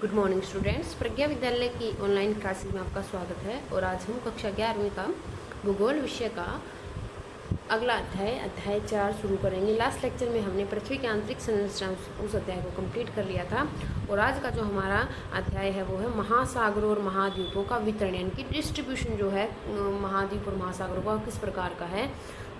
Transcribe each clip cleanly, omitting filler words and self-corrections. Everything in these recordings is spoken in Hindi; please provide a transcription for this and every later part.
गुड मॉर्निंग स्टूडेंट्स, प्रज्ञा विद्यालय की ऑनलाइन क्लासेस में आपका स्वागत है। और आज हम कक्षा 11वीं का भूगोल विषय का अगला अध्याय 4 शुरू करेंगे। लास्ट लेक्चर में हमने पृथ्वी के आंतरिक संरचना उस अध्याय को कंप्लीट कर लिया था। और आज का जो हमारा अध्याय है वो है महासागरों और महाद्वीपों का वितरण, यानी कि डिस्ट्रीब्यूशन जो है महाद्वीप और महासागरों का किस प्रकार का है।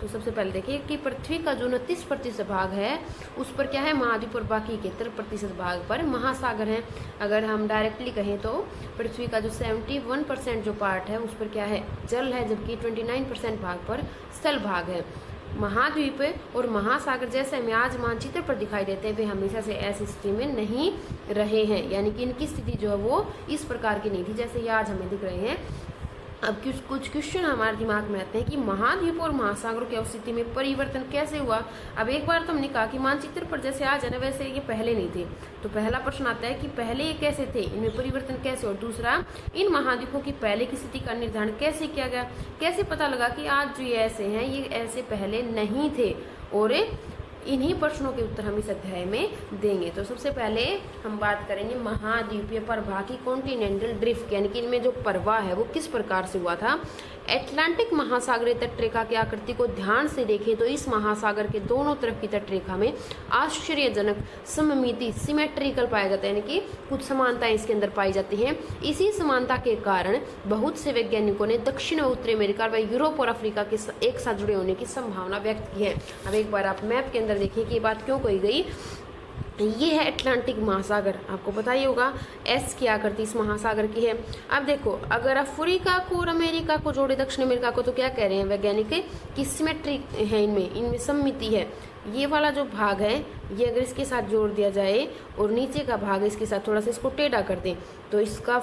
तो सबसे पहले देखिए कि पृथ्वी का जो 29% भाग है उस पर क्या है महाद्वीप और बाकी के 71% भाग पर महासागर हैं। अगर हम डायरेक्टली कहें तो पृथ्वी का जो 71% जो पार्ट है उस पर क्या है जल है, जबकि 29% भाग पर स्थल भाग है। महाद्वीप और महासागर जैसे हमें आज मानचित्र पर दिखाई देते हैं वे हमेशा से ऐसी स्थिति में नहीं रहे हैं, यानी कि इनकी स्थिति जो है वो इस प्रकार की नहीं थी जैसे ये आज हमें दिख रहे हैं। अब कुछ क्वेश्चन हमारे दिमाग में आते हैं कि महाद्वीप और महासागरों की स्थिति में परिवर्तन कैसे हुआ। अब एक बार तो हमने कहा कि मानचित्र पर जैसे आज है ना वैसे ये पहले नहीं थे, तो पहला प्रश्न आता है कि पहले ये कैसे थे, इनमें परिवर्तन कैसे। और दूसरा, इन महाद्वीपों की पहले की स्थिति का निर्धारण कैसे किया गया, कैसे पता लगा कि आज जो ये ऐसे हैं ये ऐसे पहले नहीं थे। और इन्हीं प्रश्नों के उत्तर हम इस अध्याय में देंगे। तो सबसे पहले हम बात करेंगे महाद्वीपीय प्रवाह की, कॉन्टिनेंटल ड्रिफ्ट, यानी कि इनमें जो प्रवाह है वो किस प्रकार से हुआ था। अटलांटिक महासागरीय तटरेखा की आकृति को ध्यान से देखें तो इस महासागर के दोनों तरफ की तटरेखा में आश्चर्यजनक सममिति सिमेट्रिकल पाया जाता है, यानी कि कुछ समानताएं इसके अंदर पाई जाती हैं। इसी समानता के कारण बहुत से वैज्ञानिकों ने दक्षिण और उत्तरी अमेरिका व यूरोप और अफ्रीका के एक साथ जुड़े होने की संभावना व्यक्त की है। अब एक बार आप मैप के अंदर देखिए कि ये बात क्यों कही गई। ये है अटलांटिक महासागर, आपको पता ही होगा एस की आकृति इस महासागर की है। अब देखो अगर अफ्रीका को और अमेरिका को जोड़े दक्षिण अमेरिका को, तो क्या कह रहे हैं वैज्ञानिक कि सिमेट्रिक है, इनमें सममिति है। ये वाला जो भाग है ये अगर इसके साथ जोड़ दिया जाए और नीचे का भाग इसके साथ थोड़ा सा इसको टेढ़ा कर दें तो इसका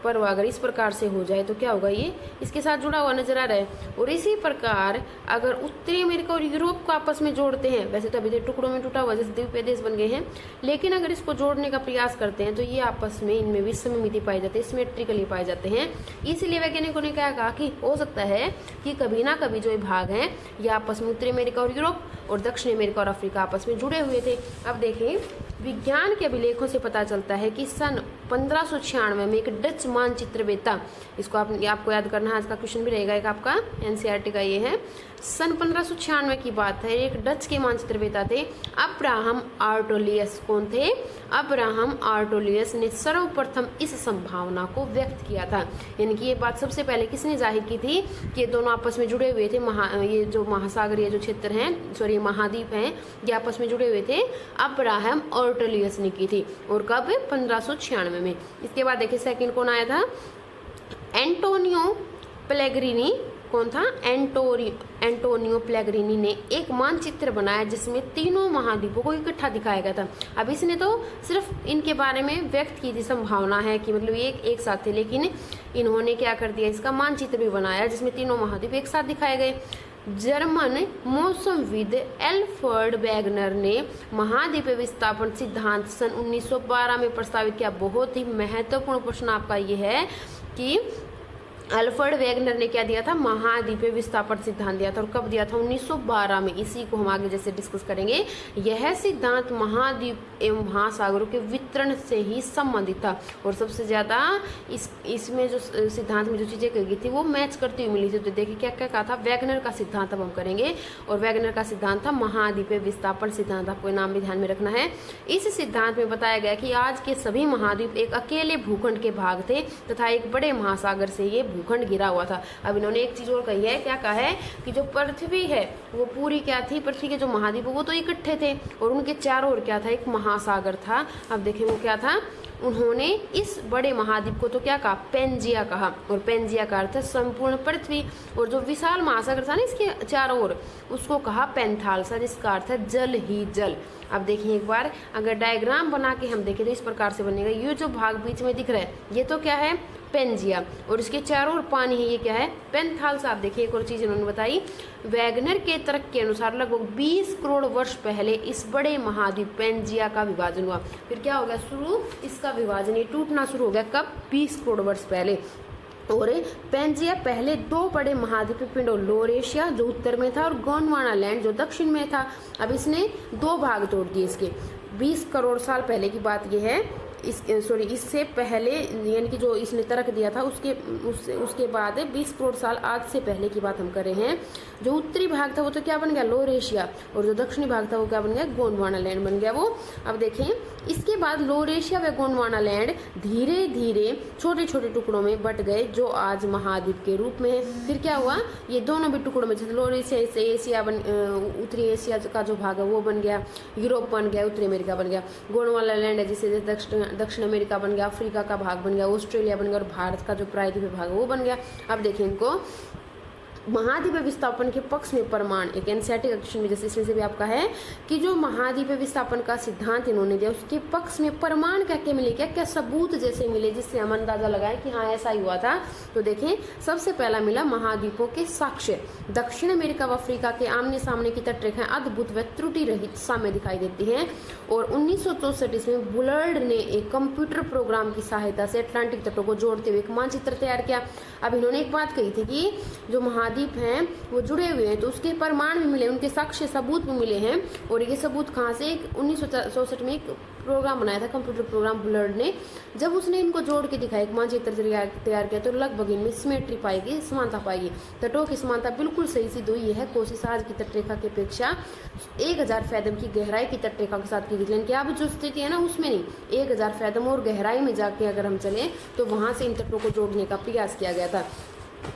प्रवाह अगर इस प्रकार से हो जाए तो क्या होगा, ये इसके साथ जुड़ा हुआ नजर आ रहा है। और इसी प्रकार अगर उत्तरी अमेरिका और यूरोप को आपस में जोड़ते हैं, वैसे तो अभी तो टुकड़ों में टूटा हुआ जैसे द्वीपीय देश बन गए हैं, लेकिन अगर इसको जोड़ने का प्रयास करते हैं तो ये आपस में इनमें भी सममिति पाई जाती है, सिमेट्रिकली पाए जाते हैं। इसीलिए वैज्ञानिकों ने क्या कहा कि हो सकता है कि कभी ना कभी जो ये भाग हैं ये आपस में उत्तरी अमेरिका और यूरोप और दक्षिण अमेरिका और अफ्रीका आपस में जुड़े हुए थे। अब देखें विज्ञान के अभिलेखों से पता चलता है कि सन 1596 में एक डच मानचित्रवेत्ता, इसको आपको याद करना है, आज का क्वेश्चन भी रहेगा एक आपका एनसीईआरटी का, ये है सन 1596 की बात है। एक डच के मानचित्रवेत्ता थे अब्राहम आर्टोलियस। कौन थे? अब्राहम आर्टोलियस ने सर्वप्रथम इस संभावना को व्यक्त किया था, यानी कि ये बात सबसे पहले किसने जाहिर की थी कि ये दोनों आपस में जुड़े हुए थे। ये जो महासागरीय जो क्षेत्र हैं, सॉरी महाद्वीप हैं, ये आपस में जुड़े हुए थे, अब्राहम आर्टोलियस ने की थी। और कब? 1596 में। इसके बाद देखिए सेकंड कौन आया था? Antonio Pellegrini. कौन था? एंटोनियो पेलेग्रिनी ने एक मानचित्र बनाया जिसमें तीनों महाद्वीपों को इकट्ठा दिखाया गया था। अब इसने तो सिर्फ इनके बारे में व्यक्त की थी, संभावना है कि मतलब ये एक साथ थे, लेकिन इन्होंने क्या कर दिया, इसका मानचित्र भी बनाया जिसमें तीनों महाद्वीप एक साथ दिखाए गए। जर्मन मौसमविद एल्फ्रेड वेगनर ने महाद्वीपीय विस्थापन सिद्धांत सन 1912 में प्रस्तावित किया। बहुत ही महत्वपूर्ण प्रश्न आपका ये है कि अल्फ्रेड वेगनर ने क्या दिया था? महाद्वीपीय विस्थापन सिद्धांत दिया था। और कब दिया था? 1912 में। इसी को हम आगे जैसे डिस्कस करेंगे। यह सिद्धांत महाद्वीप एवं महासागरों के वितरण से ही संबंधित था। और सबसे ज्यादा इसमें जो सिद्धांत में जो चीजें कही गई थी वो मैच करती हुई मिली थी। तो देखिए क्या क्या कहा था वेगनर का सिद्धांत, अब हम करेंगे। और वेगनर का सिद्धांत था महाद्वीपीय विस्थापन सिद्धांत, आपको नाम भी ध्यान में रखना है। इस सिद्धांत में बताया गया कि आज के सभी महाद्वीप एक अकेले भूखंड के भाग थे तथा एक बड़े महासागर से ये भूखंड घिरा हुआ था। अब इन्होंने एक चीज और कही है, क्या कहा है कि जो पृथ्वी है वो पूरी क्या थी, पृथ्वी के जो महाद्वीप वो तो इकट्ठे थे और उनके चारों ओर क्या था, एक महासागर था। अब देखें वो क्या था, उन्होंने इस बड़े महाद्वीप को तो क्या कहा, पेंजिया कहा। और पेंजिया का अर्थ है संपूर्ण पृथ्वी। और जो विशाल महासागर था ना इसके चारों ओर, उसको कहा पेंथालसा, जिसका अर्थ है जल ही जल। अब देखिए एक बार अगर डायग्राम बना के हम देखें तो इस प्रकार से बनेगा। ये जो भाग बीच में दिख रहा है ये तो क्या है, पेंजिया, और इसके चारों ओर पानी है, ये क्या है, पेंथालसा। आप देखिए एक और चीज इन्होंने बताई, वैगनर के तर्क के अनुसार लगभग 20 करोड़ वर्ष पहले इस बड़े महाद्वीप पेंजिया का विभाजन हुआ। फिर क्या हो गया शुरू, इसका विभाजन ये टूटना शुरू हो गया। कब? 20 करोड़ वर्ष पहले। और पेंजिया पहले दो बड़े महाद्वीपीय पिंडों, लोअर एशिया जो उत्तर में था और गोंडवाना लैंड जो दक्षिण में था। अब इसने दो भाग तोड़ दिए इसके। 20 करोड़ साल पहले की बात यह है। इससे पहले यानी कि जो इसने तर्क दिया था उसके बाद 20 करोड़ साल आज से पहले की बात हम कर रहे हैं। जो उत्तरी भाग था वो तो क्या बन गया, लोअर एशिया, और जो दक्षिणी भाग था वो क्या बन गया, गोंडवाना लैंड बन गया वो। अब देखें इसके बाद लोअर एशिया व गोंडवाना लैंड धीरे धीरे छोटे छोटे टुकड़ों में बट गए जो आज महाद्वीप के रूप में है। फिर क्या हुआ, ये दोनों भी टुकड़ों में, जैसे लोअर एशिया उत्तरी एशिया का जो भाग है वो बन गया, यूरोप बन गया, उत्तरी अमेरिका बन गया, गोंडवाना लैंड है जिसे दक्षिण अमेरिका बन गया, अफ्रीका का भाग बन गया, ऑस्ट्रेलिया बन गया, और भारत का जो प्रायद्वीपीय भाग है वो बन गया। अब देखिए इनको महाद्वीपीय विस्थापन के पक्ष में प्रमाण, एक एनसीईआरटी क्वेश्चन में जैसे इसमें से भी आपका है कि जो महाद्वीपीय विस्थापन का सिद्धांत इन्होंने दिया उसके पक्ष में प्रमाण क्या क्या मिले, क्या क्या सबूत जैसे मिले जिससे हम अंदाजा लगाएं कि हाँ ऐसा ही हुआ था। तो देखें सबसे पहला मिला महाद्वीपों के साक्ष्य। दक्षिण अमेरिका व अफ्रीका के आमने सामने की तटरेखाएं अद्भुत व त्रुटि रहित साम्य दिखाई देती हैं। और 1964 इसमें बुलर्ड ने एक कंप्यूटर प्रोग्राम की सहायता से अटलांटिक तटों को जोड़ते हुए एक मानचित्र तैयार किया। अब इन्होंने एक बात कही थी कि जो महाद्वीप हैं वो जुड़े हुए हैं, तो उसके प्रमाण भी मिले, उनके साक्ष्य सबूत भी मिले हैं। और ये सबूत कहाँ से, 1964 में एक प्रोग्राम बनाया था, कंप्यूटर प्रोग्राम बुलर्ड ने, जब उसने इनको जोड़ के दिखाया, एक मानचित्र तैयार किया, तो लगभग इनमें सिमेट्री पाएगी, समानता पाएगी, तटों की समानता बिल्कुल सही सिद्ध हुई। यह कोशिश आज की तटरेखा की अपेक्षा 1000 फैदम की गहराई की तटरेखा के साथ की गई, लेकिन अब जो स्थिति है ना उसमें नहीं, 1000 फैदम और गहराई में जाके अगर हम चले तो वहां से इन तटों को जोड़ने का प्रयास किया गया था।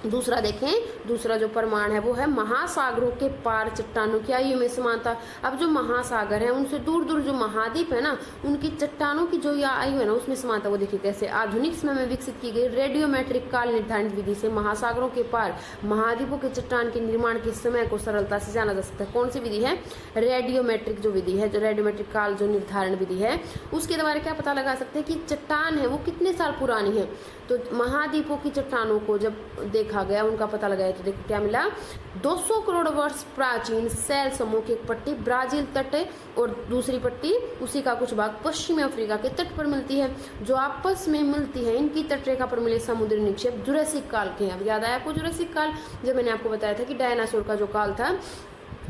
दूसरा देखें, दूसरा जो प्रमाण है वो है महासागरों के पार चट्टानों की आयु में समानता। अब जो महासागर है उनसे दूर दूर जो महाद्वीप है ना उनकी चट्टानों की जो आयु है ना उसमें समानता, वो देखिए कैसे। आधुनिक समय में विकसित की गई रेडियोमेट्रिक काल निर्धारित विधि से महासागरों के पार महाद्वीपों के चट्टान के निर्माण के समय को सरलता से जाना जा सकता है। कौन सी विधि है, रेडियोमेट्रिक जो विधि है, जो रेडियोमेट्रिक काल जो निर्धारण विधि है, उसके द्वारा क्या पता लगा सकते हैं कि चट्टान है वो कितने साल पुरानी है। तो महाद्वीपों की चट्टानों को जब देखा गया, उनका पता लगाया, तो देखो क्या मिला, 200 करोड़ वर्ष प्राचीन सैल समूह की एक पट्टी ब्राजील तट और दूसरी पट्टी उसी का कुछ भाग पश्चिमी अफ्रीका के तट पर मिलती है। जो आपस में मिलती है इनकी तटरेखा पर मिले समुद्री निक्षेप जुरासिक काल के हैं। अब याद आया आपको जुरासिक काल, जब मैंने आपको बताया था कि डायनासोर का जो काल था,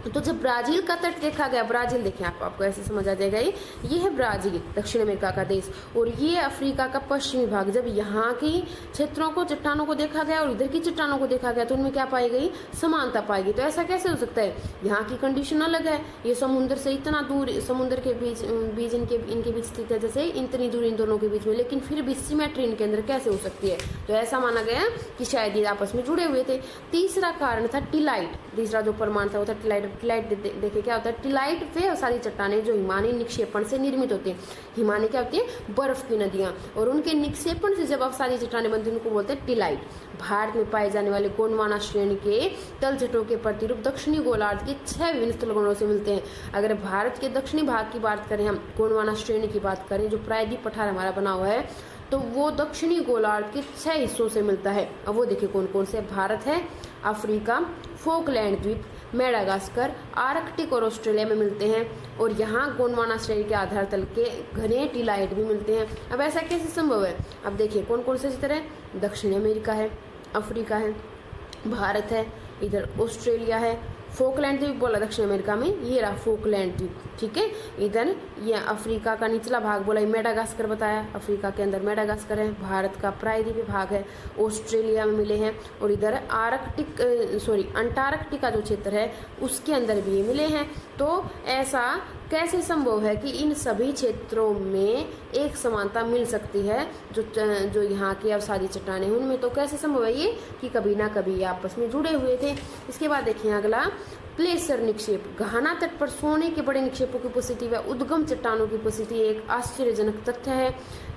तो जब ब्राजील का तट देखा गया, ब्राजील देखें आपको ऐसे समझ आ जाएगा, ये है ब्राजील दक्षिण अमेरिका का देश, और ये अफ्रीका का पश्चिमी भाग। जब यहाँ की क्षेत्रों को चट्टानों को देखा गया और इधर की चट्टानों को देखा गया तो उनमें क्या पाई गई, समानता पाएगी। तो ऐसा कैसे हो सकता है, यहाँ की कंडीशन अलग है, ये समुद्र से इतना दूर, समुद्र के बीच इनके बीच स्थित है, जैसे इतनी दूर इन दोनों के बीच में, लेकिन फिर भी सिमेट्री इनके अंदर कैसे हो सकती है। तो ऐसा माना गया कि शायद ये आपस में जुड़े हुए थे। तीसरा कारण था टिलाइट, तीसरा जो प्रमाण था वो था टिलाइट। देखिए क्या होता है, टिलाइट वे सारी चट्टानें जो हिमानी निक्षेपण से निर्मित होती हैं। हिमानी क्या होती है, बर्फ की नदियां, और उनके निक्षेपण से जब अवसादी चट्टानें बनती हैं उनको बोलते हैं टिलाइट। भारत में पाए जाने वाले गोंडवाना श्रेणी के तलछटों के प्रतिरूप दक्षिणी गोलार्ध के 6 विभिन्न स्थलगणों से मिलते हैं। अगर भारत के दक्षिणी भाग की बात करें, हम गोंडवाना श्रेणी की बात करें, जो प्रायद्वीप पठार हमारा बना हुआ है, तो वो दक्षिणी गोलार्ध के 6 हिस्सों से मिलता है। अब वो देखिए कौन कौन से, भारत है, अफ्रीका, फोकलैंड द्वीप, मेडागास्कर, आर्कटिक और ऑस्ट्रेलिया में मिलते हैं। और यहाँ गोंडवाना श्रेणी के आधार तल के घने टिलाइट भी मिलते हैं। अब ऐसा कैसे संभव है, अब देखिए कौन कौन से चित्र है, दक्षिण अमेरिका है, अफ्रीका है, भारत है, इधर ऑस्ट्रेलिया है, फोकलैंड द्वीप बोला दक्षिण अमेरिका में, ये रहा फोकलैंड द्वीप, ठीक है। इधर ये अफ्रीका का निचला भाग बोला, मेडागास्कर बताया, अफ्रीका के अंदर मेडागास्कर है, भारत का प्रायद्वीपीय भाग है, ऑस्ट्रेलिया में मिले हैं, और इधर अंटार्कटिका जो क्षेत्र है उसके अंदर भी ये मिले हैं। तो ऐसा कैसे संभव है कि इन सभी क्षेत्रों में एक समानता मिल सकती है, जो यहाँ की अवसादी चट्टानें हैं उनमें, तो कैसे संभव है ये कि कभी ना कभी आपस में जुड़े हुए थे। इसके बाद देखिए अगला, प्लेसर निक्षेप। घाना तट पर सोने के बड़े निक्षेपों की उपस्थिति व उद्गम चट्टानों की उपस्थिति एक आश्चर्यजनक तथ्य है।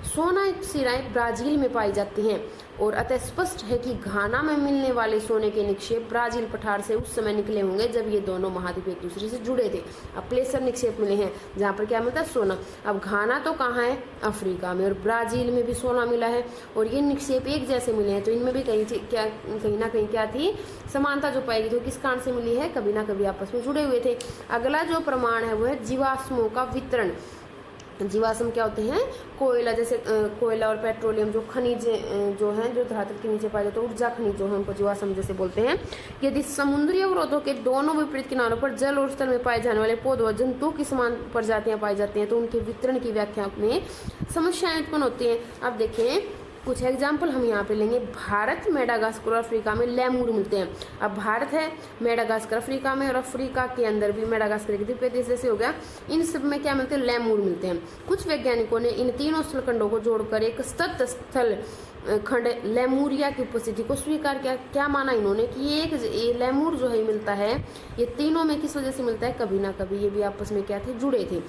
सोना सिराएं ब्राजील में पाई जाती हैं और अतः स्पष्ट है कि घाना में मिलने वाले सोने के निक्षेप ब्राजील पठार से उस समय निकले होंगे जब ये दोनों महाद्वीप एक दूसरे से जुड़े थे। अब प्लेसर निक्षेप मिले हैं जहाँ पर क्या मिलता है, सोना। अब घाना तो कहाँ है, अफ्रीका में, और ब्राजील में भी सोना मिला है, और ये निक्षेप एक जैसे मिले हैं, तो इनमें भी कहीं ना कहीं क्या थी, समानता जो पाएगी। तो किस कारण से मिली है, कभी ना कभी आपस में जुड़े हुए थे। अगला जो प्रमाण है वो है जीवाश्मों का वितरण। जीवाश्म क्या होते हैं? कोयला, जैसे कोयला और पेट्रोलियम जो खनिज जो हैं, जो धरातल के नीचे पाए जाते हैं, ऊर्जा खनिज जो है उनको जीवाश्म जैसे बोलते हैं। यदि समुद्री अवरोधों के दोनों विपरीत किनारों पर जल और स्थल में पाए जाने वाले पौधों और जंतुओं की समान प्रजातियां पाई जाती हैं तो उनके वितरण की व्याख्या में समस्याएं उत्पन्न होती हैं। अब देखें कुछ एग्जाम्पल हम यहाँ पे लेंगे। भारत, मेडागास्कर और अफ्रीका में लेमूर मिलते हैं। अब भारत है, मेडागास्कर अफ्रीका में, और अफ्रीका के अंदर भी मेडागास्कर एक द्वीप देश जैसे हो गया, इन सब में क्या मिलते हैं? लेमूर मिलते हैं। कुछ वैज्ञानिकों ने इन तीनों स्थल खंडों को जोड़कर एक सतत स्थल खंड लेमूरिया की उपस्थिति को स्वीकार किया। क्या माना इन्होंने कि ये लेमूर जो है मिलता है, ये तीनों में किस वजह से मिलता है? कभी ना कभी ये भी आपस में क्या थे? जुड़े थे।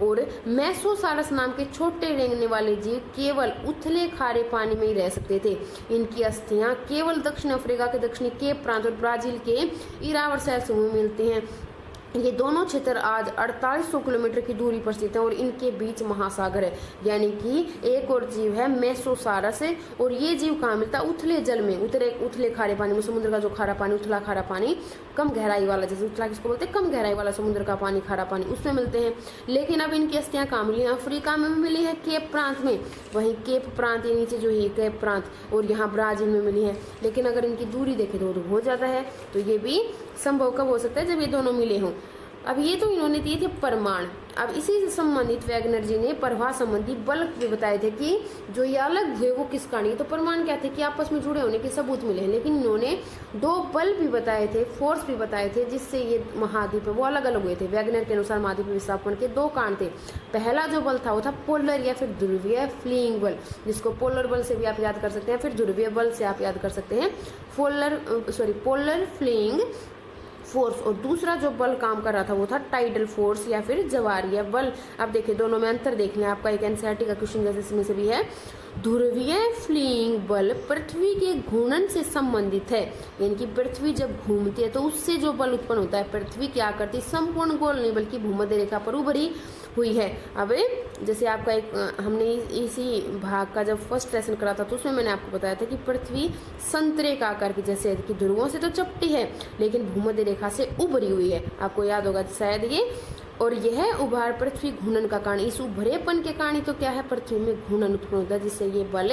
और मेसोसारस नाम के छोटे रेंगने वाले जीव केवल उथले खारे पानी में ही रह सकते थे। इनकी अस्थियां केवल दक्षिण अफ्रीका के दक्षिणी केप प्रांत और ब्राजील के इरावर शहर समूह में मिलती हैं। ये दोनों क्षेत्र आज 4800 किलोमीटर की दूरी पर स्थित हैं और इनके बीच महासागर है। यानी कि एक और जीव है मेसोसारस है, और ये जीव कहाँ मिलता है? उथले जल में, उथले खारे पानी में। समुद्र का जो खारा पानी, उथला खारा पानी, कम गहराई वाला, जैसे उथला किसको बोलते हैं? कम गहराई वाला समुद्र का पानी, खारा पानी, उसमें मिलते हैं। लेकिन अब इनकी अस्थियां कहाँ मिली हैं? अफ्रीका में मिली है, केप प्रांत में। वहीं केप प्रांत, ये नीचे जो है केप प्रांत, और यहाँ ब्राजील में मिली है। लेकिन अगर इनकी दूरी देखें तो बहुत ज़्यादा है। तो ये भी संभव कब हो सकता है? जब ये दोनों मिले हों। अब ये तो इन्होंने दिए थे प्रमाण। अब इसी से संबंधित वैगनर जी ने प्रवाह संबंधी बल भी बताए थे कि जो ये अलग हुए वो किस कारण। तो प्रमाण क्या थे? कि आपस में जुड़े होने के सबूत मिले हैं। लेकिन इन्होंने दो बल भी बताए थे, फोर्स भी बताए थे, जिससे ये महाद्वीप वो अलग अलग हुए थे। वैगनर के अनुसार महाद्वीप विस्थापन के दो कारण थे। पहला जो बल था वो था पोलर या फिर ध्रुवीय फ्लीइंग बल, जिसको पोलर बल से भी आप याद कर सकते हैं, फिर ध्रुवीय बल से आप याद कर सकते हैं। Polar fleeing force. और दूसरा जो बल काम कर रहा था वो था टाइडल फोर्स या फिर ज्वारीय बल। अब देखिए दोनों में अंतर देख लें। आपका एक एनसीईआरटी का क्वेश्चन जैसे इसमें से भी है। ध्रुवीय फ्लीइंग बल पृथ्वी के घूर्णन से संबंधित है, यानी कि पृथ्वी जब घूमती है तो उससे जो बल उत्पन्न होता है। पृथ्वी क्या करती है? संपूर्ण गोल नहीं बल्कि भूमध्य रेखा पर उभरी हुई है। अब जैसे आपका एक हमने इसी भाग का जब फर्स्ट लेसन करा था तो उसमें मैंने आपको बताया था कि पृथ्वी संतरे का आकार की, जैसे कि ध्रुवों से तो चपटी है लेकिन भूमध्य रेखा से उभरी हुई है। आपको याद होगा शायद ये। और यह उभार पृथ्वी घूर्णन का कारण, इस उभरेपन के कारण तो क्या है? पृथ्वी में घूर्णन उत्पन्न होता है, जिससे ये बल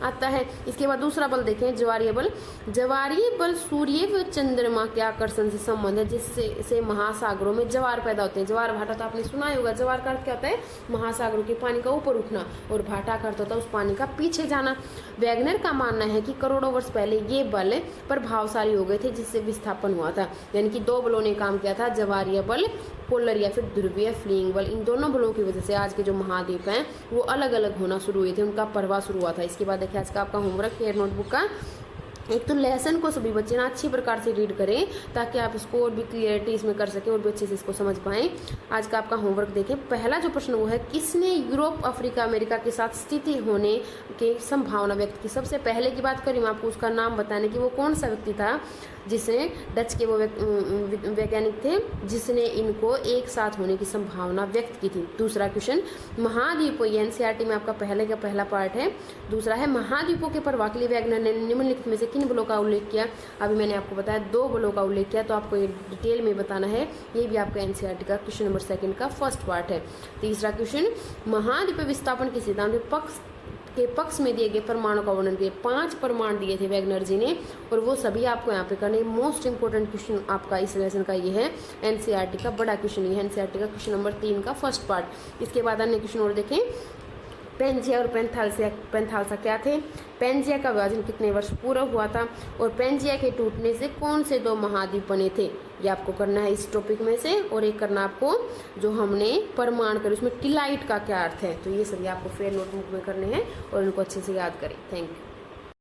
आता है। इसके बाद दूसरा बल देखें, ज्वारीय बल। ज्वारीय बल सूर्य व चंद्रमा के आकर्षण से संबंध है, जिससे महासागरों में ज्वार पैदा होते हैं। ज्वार भाटा तो आपने सुना ही होगा। ज्वार का अर्थ क्या होता है? महासागरों के पानी का ऊपर उठना, और भाटा का अर्थ होता है उस पानी का पीछे जाना। वैगनर का मानना है कि करोड़ों वर्ष पहले ये बल प्रभावशाली हो गए थे, जिससे विस्थापन हुआ था। यानी कि दो बलों ने काम किया था, ज्वारीय बल, पोलर या फिर ध्रुवीय फ्लीइंग बल। इन दोनों बलों की वजह से आज के जो महाद्वीप हैं वो अलग अलग होना शुरू हुए थे, उनका प्रवाह शुरू हुआ था। इसके बाद देखिए आज का आपका होमवर्क फेयर नोटबुक का एक तो लेसन को सभी बच्चे ना अच्छी प्रकार से रीड करें ताकि आप इसको और भी क्लियरिटी इसमें कर सकें और भी अच्छे से इसको समझ पाएं। आज का आपका होमवर्क देखें। पहला जो प्रश्न वो है, किसने यूरोप, अफ्रीका, अमेरिका के साथ स्थिति होने की संभावना व्यक्त की? सबसे पहले की बात करी मैं आपको उसका नाम बताने की, वो कौन सा व्यक्ति था जिसने, डच के वो वैज्ञानिक थे जिसने इनको एक साथ होने की संभावना व्यक्त की थी। दूसरा क्वेश्चन, महाद्वीपों, ये एनसीईआरटी में आपका पहले का पहला पार्ट है। दूसरा है महाद्वीपों के प्रवाह के लिए वैज्ञानिक ने निम्नलिखित में से किन बलों का उल्लेख किया? अभी मैंने आपको बताया दो बलों का उल्लेख किया, तो आपको ये डिटेल में बताना है। ये भी आपका एनसीईआरटी का क्वेश्चन नंबर 2 का फर्स्ट पार्ट है। तीसरा क्वेश्चन, महाद्वीप विस्थापन के सिद्धांत के पक्ष में दिए गए परमाणु का वर्णन किए। 5 परमाणु दिए थे वैगनर जी ने, और वो सभी आपको यहाँ पे करने। मोस्ट इंपोर्टेंट क्वेश्चन आपका इस लेसन का ये है, एनसीईआरटी का बड़ा क्वेश्चन ये है, एनसीईआरटी का क्वेश्चन नंबर 3 का फर्स्ट पार्ट। इसके बाद अन्य क्वेश्चन और देखें। पेंजिया और पेंथालसा क्या थे? पेंजिया का विभाजन कितने वर्ष पूर्व हुआ था? और पेंजिया के टूटने से कौन से 2 महाद्वीप बने थे? ये आपको करना है इस टॉपिक में से। और एक करना आपको जो हमने परमाणु कर उसमें टिलाइट का क्या अर्थ है, तो ये सभी आपको फेयर नोटबुक में करने हैं और इनको अच्छे से याद करें। Thank you.